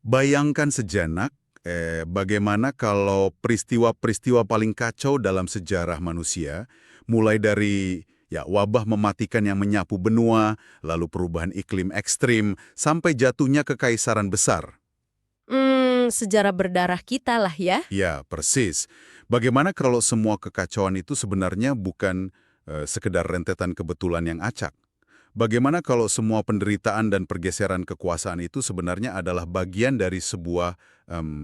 Bayangkan sejenak, bagaimana kalau peristiwa-peristiwa paling kacau dalam sejarah manusia, mulai dari wabah mematikan yang menyapu benua, lalu perubahan iklim ekstrim, sampai jatuhnya kekaisaran besar. Sejarah berdarah kita lah ya. Ya, persis. Bagaimana kalau semua kekacauan itu sebenarnya bukan sekedar rentetan kebetulan yang acak? Bagaimana kalau semua penderitaan dan pergeseran kekuasaan itu sebenarnya adalah bagian dari sebuah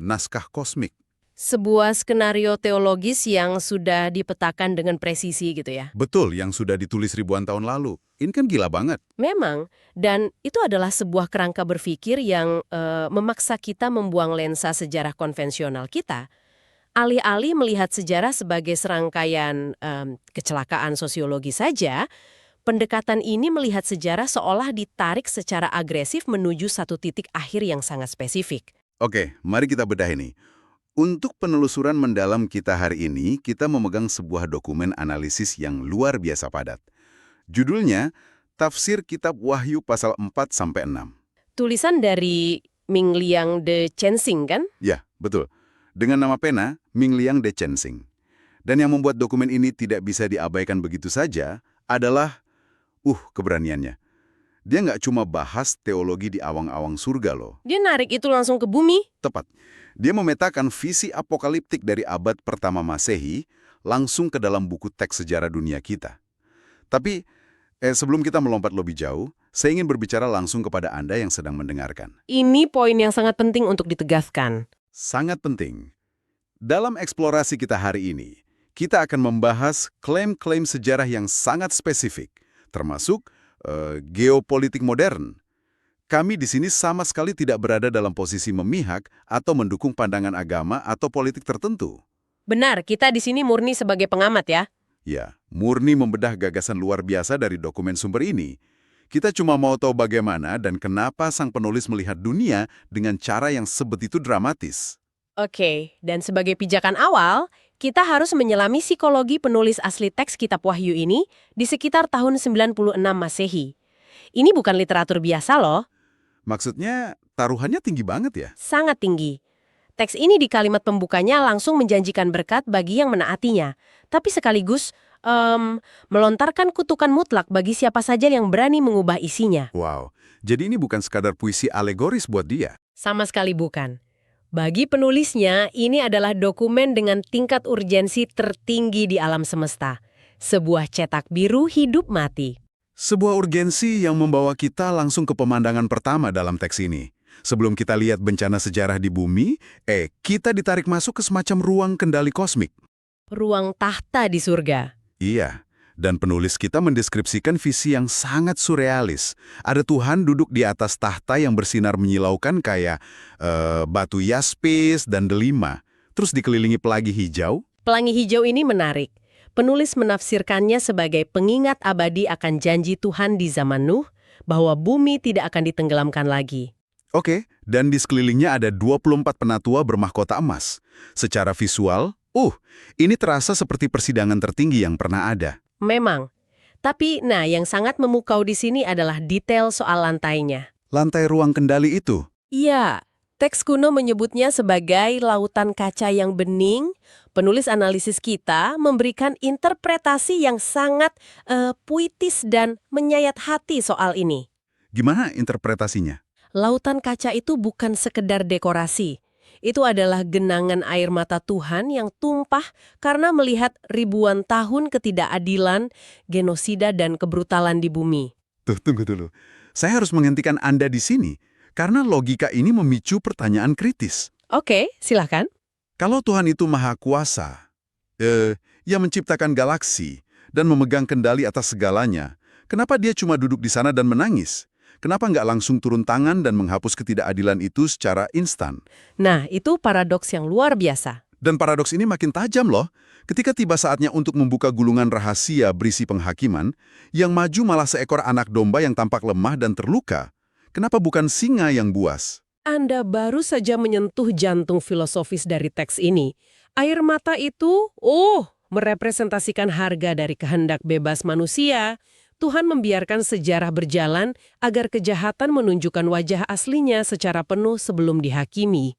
naskah kosmik? Sebuah skenario teologis yang sudah dipetakan dengan presisi gitu ya. Betul, yang sudah ditulis ribuan tahun lalu. Ini kan gila banget. Memang, dan itu adalah sebuah kerangka berpikir yang memaksa kita membuang lensa sejarah konvensional kita. Alih-alih melihat sejarah sebagai serangkaian kecelakaan sosiologi saja, pendekatan ini melihat sejarah seolah ditarik secara agresif menuju satu titik akhir yang sangat spesifik. Oke, mari kita bedah ini. Untuk penelusuran mendalam kita hari ini, kita memegang sebuah dokumen analisis yang luar biasa padat. Judulnya, Tafsir Kitab Wahyu pasal 4-6. Tulisan dari Ming Liang de Chensing kan? Ya, betul. Dengan nama pena, Ming Liang de Chensing. Dan yang membuat dokumen ini tidak bisa diabaikan begitu saja adalah, keberaniannya. Dia nggak cuma bahas teologi di awang-awang surga loh. Dia narik itu langsung ke bumi. Tepat. Dia memetakan visi apokaliptik dari abad pertama Masehi langsung ke dalam buku teks sejarah dunia kita. Tapi, sebelum kita melompat lebih jauh, saya ingin berbicara langsung kepada Anda yang sedang mendengarkan. Ini poin yang sangat penting untuk ditegaskan. Sangat penting. Dalam eksplorasi kita hari ini, kita akan membahas klaim-klaim sejarah yang sangat spesifik, termasuk geopolitik modern. Kami di sini sama sekali tidak berada dalam posisi memihak atau mendukung pandangan agama atau politik tertentu. Benar, kita di sini murni sebagai pengamat ya. Ya, murni membedah gagasan luar biasa dari dokumen sumber ini. Kita cuma mau tahu bagaimana dan kenapa sang penulis melihat dunia dengan cara yang sebegitu dramatis. Oke, dan sebagai pijakan awal, kita harus menyelami psikologi penulis asli teks Kitab Wahyu ini di sekitar tahun 96 Masehi. Ini bukan literatur biasa loh. Maksudnya, taruhannya tinggi banget ya? Sangat tinggi. Teks ini di kalimat pembukanya langsung menjanjikan berkat bagi yang menaatinya, tapi sekaligus melontarkan kutukan mutlak bagi siapa saja yang berani mengubah isinya. Wow, jadi ini bukan sekadar puisi alegoris buat dia. Sama sekali bukan. Bagi penulisnya, ini adalah dokumen dengan tingkat urgensi tertinggi di alam semesta. Sebuah cetak biru hidup mati. Sebuah urgensi yang membawa kita langsung ke pemandangan pertama dalam teks ini. Sebelum kita lihat bencana sejarah di bumi, kita ditarik masuk ke semacam ruang kendali kosmik. Ruang tahta di surga. Iya, dan penulis kita mendeskripsikan visi yang sangat surrealis. Ada Tuhan duduk di atas tahta yang bersinar menyilaukan kayak batu yaspis dan delima. Terus dikelilingi pelangi hijau. Pelangi hijau ini menarik. Penulis menafsirkannya sebagai pengingat abadi akan janji Tuhan di zaman Nuh bahwa bumi tidak akan ditenggelamkan lagi. Oke, dan di sekelilingnya ada 24 penatua bermahkota emas. Secara visual, ini terasa seperti persidangan tertinggi yang pernah ada. Memang. Tapi, yang sangat memukau di sini adalah detail soal lantainya. Lantai ruang kendali itu? Iya, teks kuno menyebutnya sebagai lautan kaca yang bening. Penulis analisis kita memberikan interpretasi yang sangat puitis dan menyayat hati soal ini. Gimana interpretasinya? Lautan kaca itu bukan sekedar dekorasi. Itu adalah genangan air mata Tuhan yang tumpah karena melihat ribuan tahun ketidakadilan, genosida, dan kebrutalan di bumi. Tunggu dulu. Saya harus menghentikan Anda di sini, karena logika ini memicu pertanyaan kritis. Oke, silakan. Kalau Tuhan itu maha kuasa, yang menciptakan galaksi dan memegang kendali atas segalanya, kenapa dia cuma duduk di sana dan menangis? Kenapa nggak langsung turun tangan dan menghapus ketidakadilan itu secara instan? Nah, itu paradoks yang luar biasa. Dan paradoks ini makin tajam loh. Ketika tiba saatnya untuk membuka gulungan rahasia berisi penghakiman, yang maju malah seekor anak domba yang tampak lemah dan terluka. Kenapa bukan singa yang buas? Anda baru saja menyentuh jantung filosofis dari teks ini. Air mata itu, merepresentasikan harga dari kehendak bebas manusia. Tuhan membiarkan sejarah berjalan agar kejahatan menunjukkan wajah aslinya secara penuh sebelum dihakimi.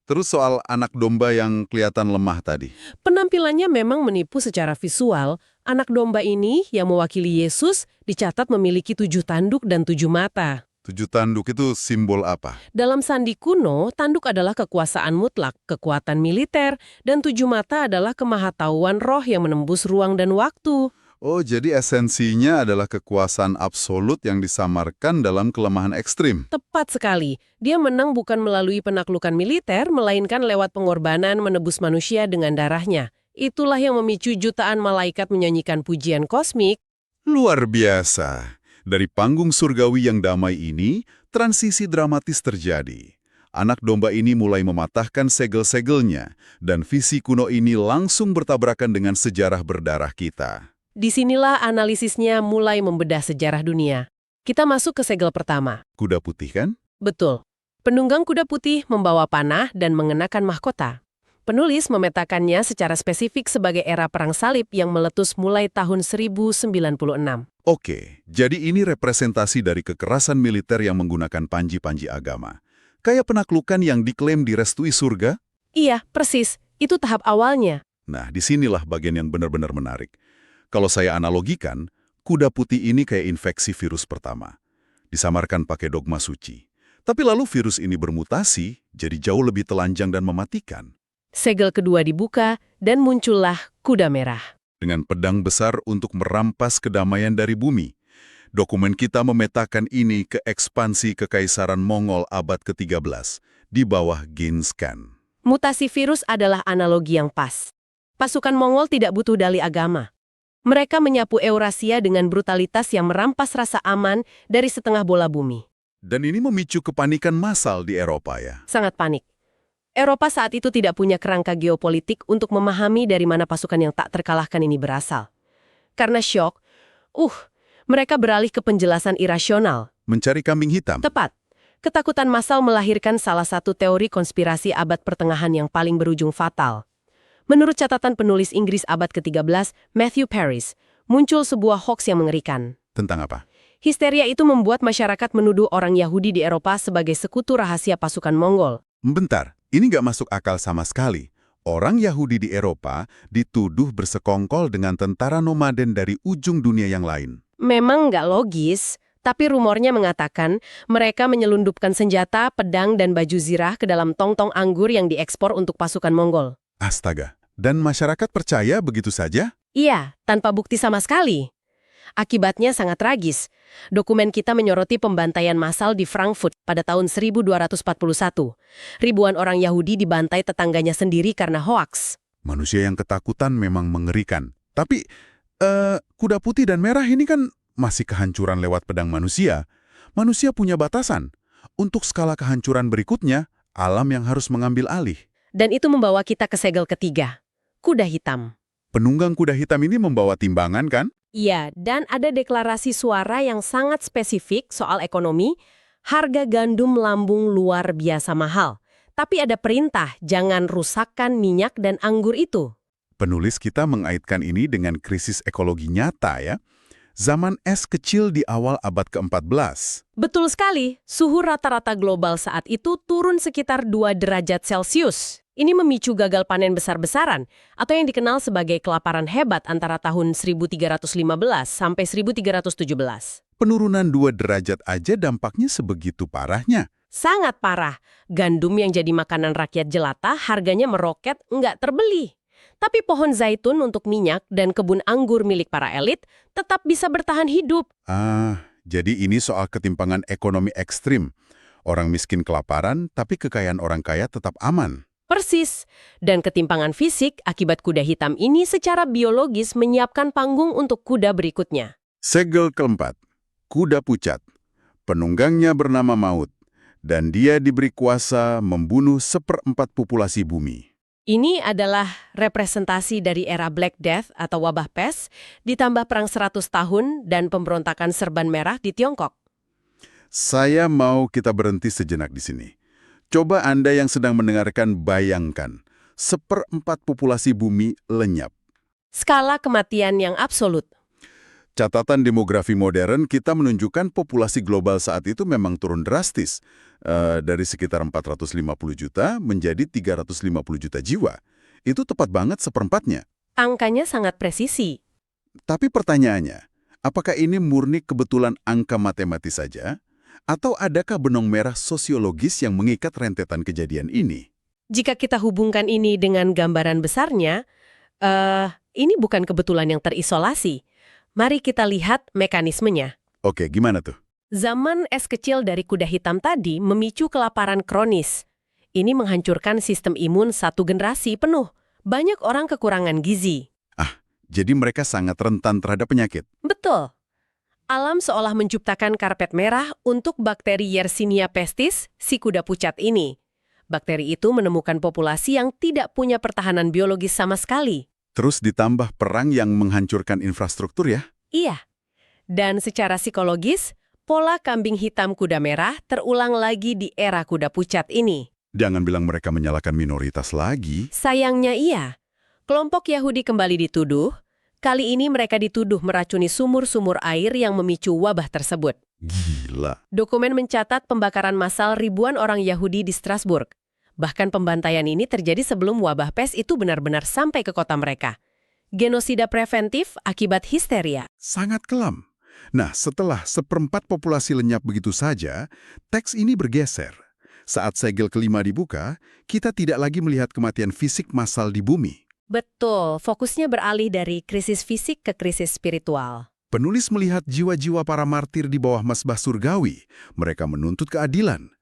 Terus soal anak domba yang kelihatan lemah tadi. Penampilannya memang menipu secara visual. Anak domba ini yang mewakili Yesus dicatat memiliki 7 tanduk dan 7 mata. 7 tanduk itu simbol apa? Dalam sandi kuno, tanduk adalah kekuasaan mutlak, kekuatan militer, dan 7 mata adalah kemahatauan roh yang menembus ruang dan waktu. Oh, jadi esensinya adalah kekuasaan absolut yang disamarkan dalam kelemahan ekstrim. Tepat sekali. Dia menang bukan melalui penaklukan militer, melainkan lewat pengorbanan menebus manusia dengan darahnya. Itulah yang memicu jutaan malaikat menyanyikan pujian kosmik. Luar biasa. Dari panggung surgawi yang damai ini, transisi dramatis terjadi. Anak domba ini mulai mematahkan segel-segelnya, dan visi kuno ini langsung bertabrakan dengan sejarah berdarah kita. Disinilah analisisnya mulai membedah sejarah dunia. Kita masuk ke segel pertama. Kuda putih kan? Betul. Penunggang kuda putih membawa panah dan mengenakan mahkota. Penulis memetakannya secara spesifik sebagai era Perang Salib yang meletus mulai tahun 1096. Oke, jadi ini representasi dari kekerasan militer yang menggunakan panji-panji agama. Kayak penaklukan yang diklaim direstui surga? Iya, persis. Itu tahap awalnya. Nah, disinilah bagian yang benar-benar menarik. Kalau saya analogikan, kuda putih ini kayak infeksi virus pertama. Disamarkan pakai dogma suci. Tapi lalu virus ini bermutasi, jadi jauh lebih telanjang dan mematikan. Segel kedua dibuka, dan muncullah kuda merah. Dengan pedang besar untuk merampas kedamaian dari bumi. Dokumen kita memetakan ini ke ekspansi Kekaisaran Mongol abad ke-13, di bawah Genghis Khan. Mutasi virus adalah analogi yang pas. Pasukan Mongol tidak butuh dalih agama. Mereka menyapu Eurasia dengan brutalitas yang merampas rasa aman dari setengah bola bumi. Dan ini memicu kepanikan massal di Eropa ya. Sangat panik. Eropa saat itu tidak punya kerangka geopolitik untuk memahami dari mana pasukan yang tak terkalahkan ini berasal. Karena syok, mereka beralih ke penjelasan irasional. Mencari kambing hitam. Tepat. Ketakutan massal melahirkan salah satu teori konspirasi abad pertengahan yang paling berujung fatal. Menurut catatan penulis Inggris abad ke-13, Matthew Paris, muncul sebuah hoaks yang mengerikan. Tentang apa? Histeria itu membuat masyarakat menuduh orang Yahudi di Eropa sebagai sekutu rahasia pasukan Mongol. Bentar, ini nggak masuk akal sama sekali. Orang Yahudi di Eropa dituduh bersekongkol dengan tentara nomaden dari ujung dunia yang lain. Memang nggak logis, tapi rumornya mengatakan mereka menyelundupkan senjata, pedang, dan baju zirah ke dalam tong-tong anggur yang diekspor untuk pasukan Mongol. Astaga, dan masyarakat percaya begitu saja? Iya, tanpa bukti sama sekali. Akibatnya sangat tragis. Dokumen kita menyoroti pembantaian massal di Frankfurt pada tahun 1241. Ribuan orang Yahudi dibantai tetangganya sendiri karena hoaks. Manusia yang ketakutan memang mengerikan. Tapi, kuda putih dan merah ini kan masih kehancuran lewat pedang manusia. Manusia punya batasan. Untuk skala kehancuran berikutnya, alam yang harus mengambil alih. Dan itu membawa kita ke segel ketiga, kuda hitam. Penunggang kuda hitam ini membawa timbangan kan? Iya, dan ada deklarasi suara yang sangat spesifik soal ekonomi. Harga gandum lambung luar biasa mahal. Tapi ada perintah, jangan rusakkan minyak dan anggur itu. Penulis kita mengaitkan ini dengan krisis ekologi nyata ya. Zaman es kecil di awal abad ke-14. Betul sekali, suhu rata-rata global saat itu turun sekitar 2 derajat Celcius. Ini memicu gagal panen besar-besaran, atau yang dikenal sebagai kelaparan hebat antara tahun 1315 sampai 1317. Penurunan 2 derajat aja dampaknya sebegitu parahnya. Sangat parah. Gandum yang jadi makanan rakyat jelata harganya meroket nggak terbeli. Tapi pohon zaitun untuk minyak dan kebun anggur milik para elit tetap bisa bertahan hidup. Jadi ini soal ketimpangan ekonomi ekstrim. Orang miskin kelaparan, tapi kekayaan orang kaya tetap aman. Persis. Dan ketimpangan fisik akibat kuda hitam ini secara biologis menyiapkan panggung untuk kuda berikutnya. Segel keempat, kuda pucat. Penunggangnya bernama Maut. Dan dia diberi kuasa membunuh 1/4 populasi bumi. Ini adalah representasi dari era Black Death atau wabah pes, ditambah perang 100 tahun dan pemberontakan Serban Merah di Tiongkok. Saya mau kita berhenti sejenak di sini. Coba Anda yang sedang mendengarkan bayangkan, 1/4 populasi bumi lenyap. Skala kematian yang absolut. Catatan demografi modern kita menunjukkan populasi global saat itu memang turun drastis, dari sekitar 450 juta menjadi 350 juta jiwa. Itu tepat banget seperempatnya. Angkanya sangat presisi. Tapi pertanyaannya, apakah ini murni kebetulan angka matematis saja? Atau adakah benang merah sosiologis yang mengikat rentetan kejadian ini? Jika kita hubungkan ini dengan gambaran besarnya, ini bukan kebetulan yang terisolasi. Mari kita lihat mekanismenya. Oke, gimana tuh? Zaman es kecil dari kuda hitam tadi memicu kelaparan kronis. Ini menghancurkan sistem imun satu generasi penuh. Banyak orang kekurangan gizi. Jadi mereka sangat rentan terhadap penyakit. Betul. Alam seolah menciptakan karpet merah untuk bakteri Yersinia pestis, si kuda pucat ini. Bakteri itu menemukan populasi yang tidak punya pertahanan biologis sama sekali. Terus ditambah perang yang menghancurkan infrastruktur ya? Iya. Dan secara psikologis, pola kambing hitam kuda merah terulang lagi di era kuda pucat ini. Jangan bilang mereka menyalahkan minoritas lagi. Sayangnya iya. Kelompok Yahudi kembali dituduh. Kali ini mereka dituduh meracuni sumur-sumur air yang memicu wabah tersebut. Gila. Dokumen mencatat pembakaran massal ribuan orang Yahudi di Strasbourg. Bahkan pembantaian ini terjadi sebelum wabah pes itu benar-benar sampai ke kota mereka. Genosida preventif akibat histeria. Sangat kelam. Nah, setelah seperempat populasi lenyap begitu saja, teks ini bergeser. Saat segel kelima dibuka, kita tidak lagi melihat kematian fisik massal di bumi. Betul, fokusnya beralih dari krisis fisik ke krisis spiritual. Penulis melihat jiwa-jiwa para martir di bawah mazbah surgawi. Mereka menuntut keadilan.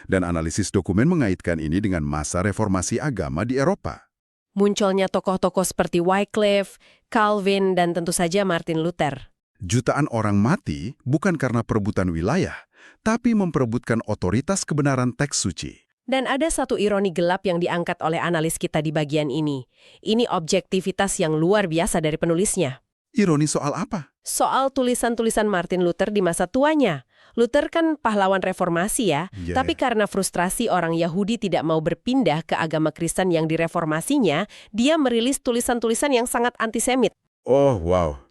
Dan analisis dokumen mengaitkan ini dengan masa reformasi agama di Eropa. Munculnya tokoh-tokoh seperti Wycliffe, Calvin, dan tentu saja Martin Luther. Jutaan orang mati bukan karena perebutan wilayah, tapi memperebutkan otoritas kebenaran teks suci. Dan ada satu ironi gelap yang diangkat oleh analis kita di bagian ini. Ini objektivitas yang luar biasa dari penulisnya. Ironi soal apa? Soal tulisan-tulisan Martin Luther di masa tuanya. Luther kan pahlawan reformasi ya, tapi karena frustrasi orang Yahudi tidak mau berpindah ke agama Kristen yang direformasinya, dia merilis tulisan-tulisan yang sangat antisemit. Oh, wow.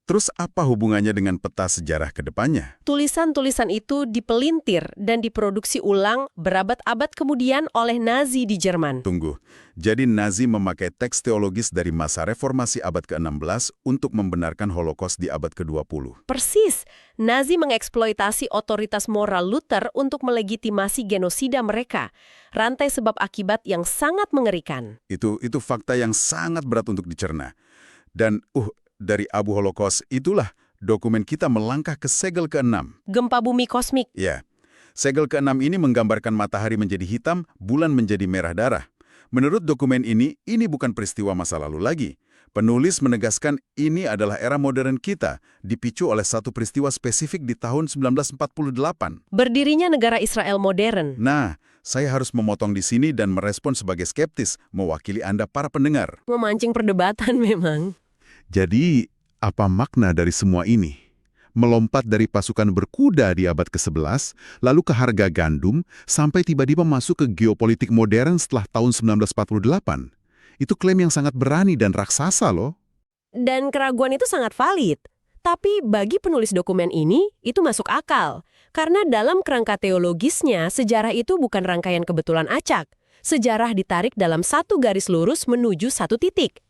Terus apa hubungannya dengan peta sejarah ke depannya? Tulisan-tulisan itu dipelintir dan diproduksi ulang berabad-abad kemudian oleh Nazi di Jerman. Tunggu, jadi Nazi memakai teks teologis dari masa reformasi abad ke-16 untuk membenarkan Holocaust di abad ke-20. Persis, Nazi mengeksploitasi otoritas moral Luther untuk melegitimasi genosida mereka. Rantai sebab akibat yang sangat mengerikan. Itu fakta yang sangat berat untuk dicerna. Dan dari Abu Holocaust itulah dokumen kita melangkah ke segel ke-6. Gempa bumi kosmik. Ya, segel ke-6 ini menggambarkan matahari menjadi hitam, bulan menjadi merah darah. Menurut dokumen ini bukan peristiwa masa lalu lagi. Penulis menegaskan ini adalah era modern kita, dipicu oleh satu peristiwa spesifik di tahun 1948. Berdirinya negara Israel modern. Nah, saya harus memotong di sini dan merespon sebagai skeptis, mewakili Anda para pendengar. Memancing perdebatan memang. Jadi, apa makna dari semua ini? Melompat dari pasukan berkuda di abad ke-11, lalu ke harga gandum, sampai tiba-tiba masuk ke geopolitik modern setelah tahun 1948. Itu klaim yang sangat berani dan raksasa loh. Dan keraguan itu sangat valid. Tapi bagi penulis dokumen ini, itu masuk akal. Karena dalam kerangka teologisnya, sejarah itu bukan rangkaian kebetulan acak. Sejarah ditarik dalam satu garis lurus menuju satu titik.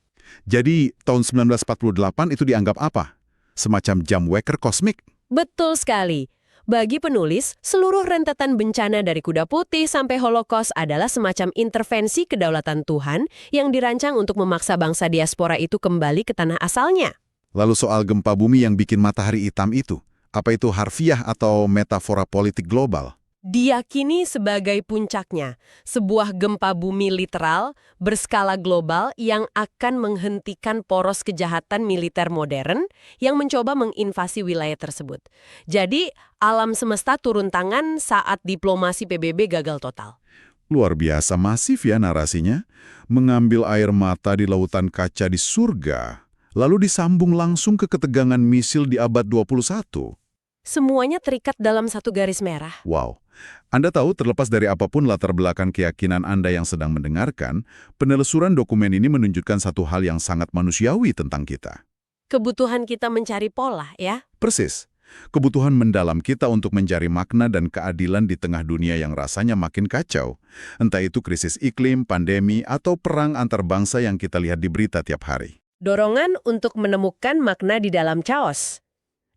Jadi, tahun 1948 itu dianggap apa? Semacam jam waker kosmik? Betul sekali. Bagi penulis, seluruh rentetan bencana dari kuda putih sampai Holocaust adalah semacam intervensi kedaulatan Tuhan yang dirancang untuk memaksa bangsa diaspora itu kembali ke tanah asalnya. Lalu soal gempa bumi yang bikin matahari hitam itu, apa itu harfiah atau metafora politik global? Diyakini sebagai puncaknya, sebuah gempa bumi literal berskala global yang akan menghentikan poros kejahatan militer modern yang mencoba menginvasi wilayah tersebut. Jadi, alam semesta turun tangan saat diplomasi PBB gagal total. Luar biasa masif ya narasinya. Mengambil air mata di lautan kaca di surga, lalu disambung langsung ke ketegangan misil di abad 21. Semuanya terikat dalam satu garis merah. Wow. Anda tahu, terlepas dari apapun latar belakang keyakinan Anda yang sedang mendengarkan, penelusuran dokumen ini menunjukkan satu hal yang sangat manusiawi tentang kita. kebutuhan kita mencari pola, ya. Persis. Kebutuhan mendalam kita untuk mencari makna dan keadilan di tengah dunia yang rasanya makin kacau. Entah itu krisis iklim, pandemi, atau perang antar bangsa yang kita lihat di berita tiap hari. Dorongan untuk menemukan makna di dalam chaos.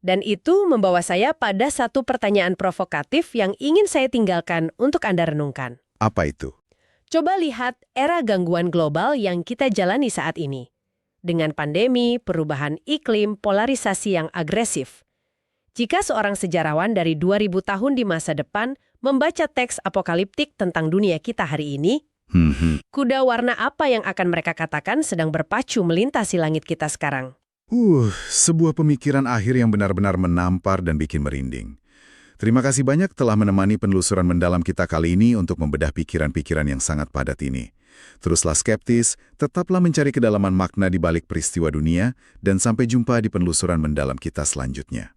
Dan itu membawa saya pada satu pertanyaan provokatif yang ingin saya tinggalkan untuk Anda renungkan. Apa itu? Coba lihat era gangguan global yang kita jalani saat ini. Dengan pandemi, perubahan iklim, polarisasi yang agresif. Jika seorang sejarawan dari 2000 tahun di masa depan membaca teks apokaliptik tentang dunia kita hari ini, kuda warna apa yang akan mereka katakan sedang berpacu melintasi langit kita sekarang? Sebuah pemikiran akhir yang benar-benar menampar dan bikin merinding. Terima kasih banyak telah menemani penelusuran mendalam kita kali ini untuk membedah pikiran-pikiran yang sangat padat ini. Teruslah skeptis, tetaplah mencari kedalaman makna di balik peristiwa dunia, dan sampai jumpa di penelusuran mendalam kita selanjutnya.